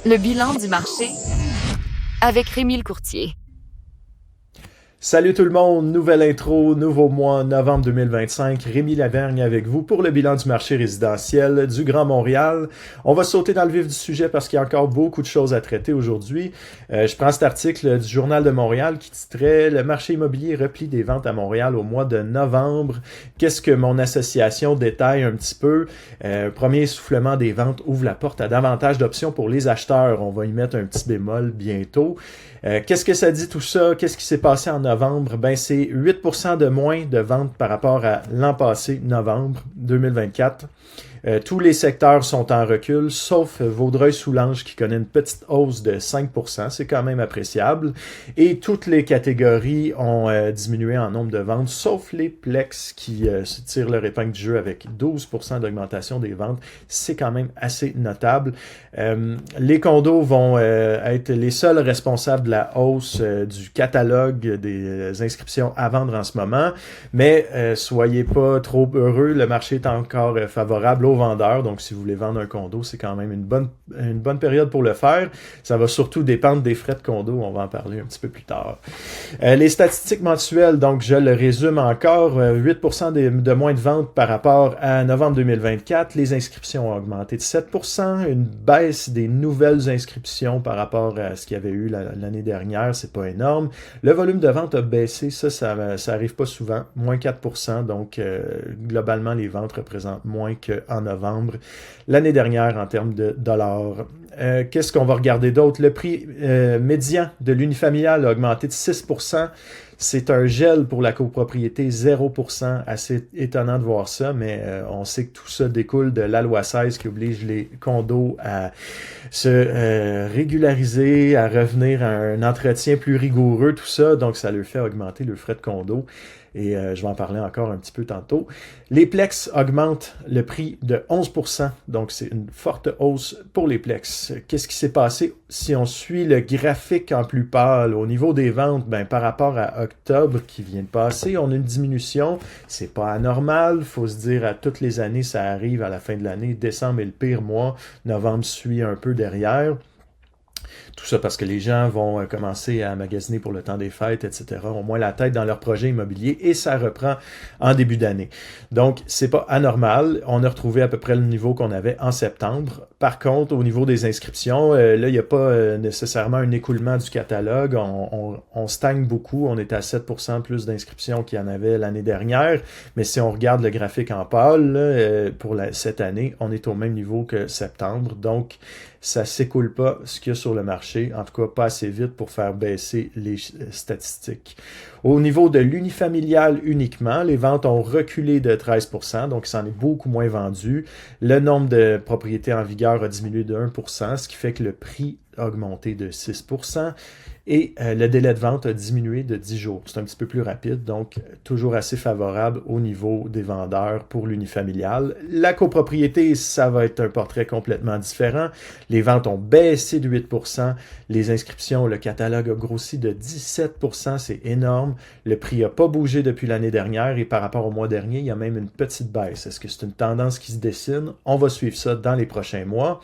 Le bilan du marché avec Rémi le courtier. Salut tout le monde, nouvelle intro, nouveau mois, novembre 2025, Rémi Lavergne avec vous pour le bilan du marché résidentiel du Grand Montréal. On va sauter dans le vif du sujet parce qu'il y a encore beaucoup de choses à traiter aujourd'hui. Je prends cet article du Journal de Montréal qui titrait « Le marché immobilier replie des ventes à Montréal au mois de novembre ». Qu'est-ce que mon association détaille un petit peu? Premier essoufflement des ventes ouvre la porte à davantage d'options pour les acheteurs. On va y mettre un petit bémol bientôt. Qu'est-ce que ça dit tout ça? Qu'est-ce qui s'est passé en novembre? Ben, c'est 8% de moins de ventes par rapport à l'an passé, novembre 2024. Tous les secteurs sont en recul, sauf Vaudreuil-Soulanges qui connaît une petite hausse de 5%, c'est quand même appréciable. Et toutes les catégories ont diminué en nombre de ventes, sauf les Plex qui se tirent leur épingle du jeu avec 12% d'augmentation des ventes. C'est quand même assez notable. Les condos vont être les seuls responsables de la hausse du catalogue des inscriptions à vendre en ce moment, mais soyez pas trop heureux, le marché est encore favorable aux vendeurs, donc si vous voulez vendre un condo, c'est quand même une bonne période pour le faire. Ça va surtout dépendre des frais de condo, on va en parler un petit peu plus tard. Les statistiques mensuelles, donc je le résume encore, 8% de moins de ventes par rapport à novembre 2024, les inscriptions ont augmenté de 7%, une baisse des nouvelles inscriptions par rapport à ce qu'il y avait eu l'année dernière, c'est pas énorme. Le volume de vente a baissé, ça arrive pas souvent, moins 4%, donc globalement les ventes représentent moins qu'en novembre l'année dernière en termes de dollars. Qu'est-ce qu'on va regarder d'autre? Le prix médian de l'unifamilial a augmenté de 6%. C'est un gel pour la copropriété, 0%. Assez étonnant de voir ça, mais on sait que tout ça découle de la loi 16 qui oblige les condos à se régulariser, à revenir à un entretien plus rigoureux, tout ça. Donc, ça leur fait augmenter le frais de condo. Et je vais en parler encore un petit peu tantôt. Les Plex augmentent le prix de 11%, donc c'est une forte hausse pour les Plex. Qu'est-ce qui s'est passé? Si on suit le graphique en plus pâle au niveau des ventes, ben, par rapport à octobre qui vient de passer, on a une diminution. C'est pas anormal, faut se dire à toutes les années, ça arrive à la fin de l'année. Décembre est le pire mois, novembre suit un peu derrière. Tout ça parce que les gens vont commencer à magasiner pour le temps des fêtes, etc. Ont moins la tête dans leur projet immobilier et ça reprend en début d'année. Donc, c'est pas anormal. On a retrouvé à peu près le niveau qu'on avait en septembre. Par contre, au niveau des inscriptions, là, il n'y a pas nécessairement un écoulement du catalogue. On stagne beaucoup. On est à 7% plus d'inscriptions qu'il y en avait l'année dernière. Mais si on regarde le graphique en pâle, là, pour cette année, on est au même niveau que septembre. Donc, ça s'écoule pas ce qu'il y a sur le marché, en tout cas pas assez vite pour faire baisser les statistiques. Au niveau de l'unifamilial uniquement, les ventes ont reculé de 13%, donc ça en est beaucoup moins vendu. Le nombre de propriétés en vigueur a diminué de 1%, ce qui fait que le prix a augmenté de 6%. Et le délai de vente a diminué de 10 jours. C'est un petit peu plus rapide, donc toujours assez favorable au niveau des vendeurs pour l'unifamilial. La copropriété, ça va être un portrait complètement différent. Les ventes ont baissé de 8%. Les inscriptions, le catalogue a grossi de 17%. C'est énorme. Le prix n'a pas bougé depuis l'année dernière et par rapport au mois dernier, il y a même une petite baisse. Est-ce que c'est une tendance qui se dessine? On va suivre ça dans les prochains mois.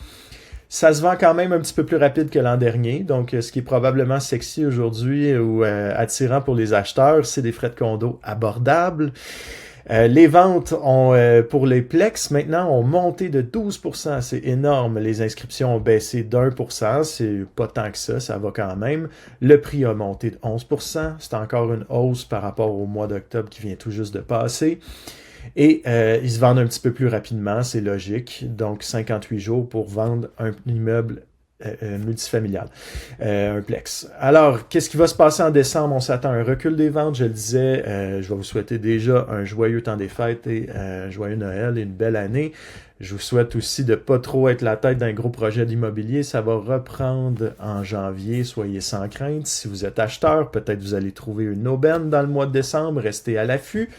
Ça se vend quand même un petit peu plus rapide que l'an dernier, donc ce qui est probablement sexy aujourd'hui ou attirant pour les acheteurs, c'est des frais de condo abordables. Les ventes pour les Plex maintenant ont monté de 12%, c'est énorme. Les inscriptions ont baissé d'1%, c'est pas tant que ça va quand même. Le prix a monté de 11%, c'est encore une hausse par rapport au mois d'octobre qui vient tout juste de passer. Et ils se vendent un petit peu plus rapidement, c'est logique. Donc, 58 jours pour vendre un immeuble multifamilial, un plex. Alors, qu'est-ce qui va se passer en décembre? On s'attend à un recul des ventes, je le disais. Je vais vous souhaiter déjà un joyeux temps des fêtes et un joyeux Noël et une belle année. Je vous souhaite aussi de pas trop être la tête d'un gros projet d'immobilier. Ça va reprendre en janvier. Soyez sans crainte. Si vous êtes acheteur, peut-être vous allez trouver une aubaine dans le mois de décembre. Restez à l'affût.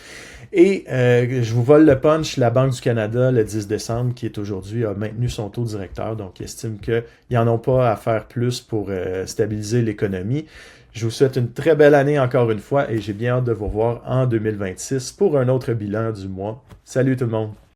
Et je vous vole le punch. La Banque du Canada, le 10 décembre, qui est aujourd'hui, a maintenu son taux directeur. Donc, il estime qu'ils n'en ont pas à faire plus pour stabiliser l'économie. Je vous souhaite une très belle année encore une fois et j'ai bien hâte de vous revoir en 2026 pour un autre bilan du mois. Salut tout le monde!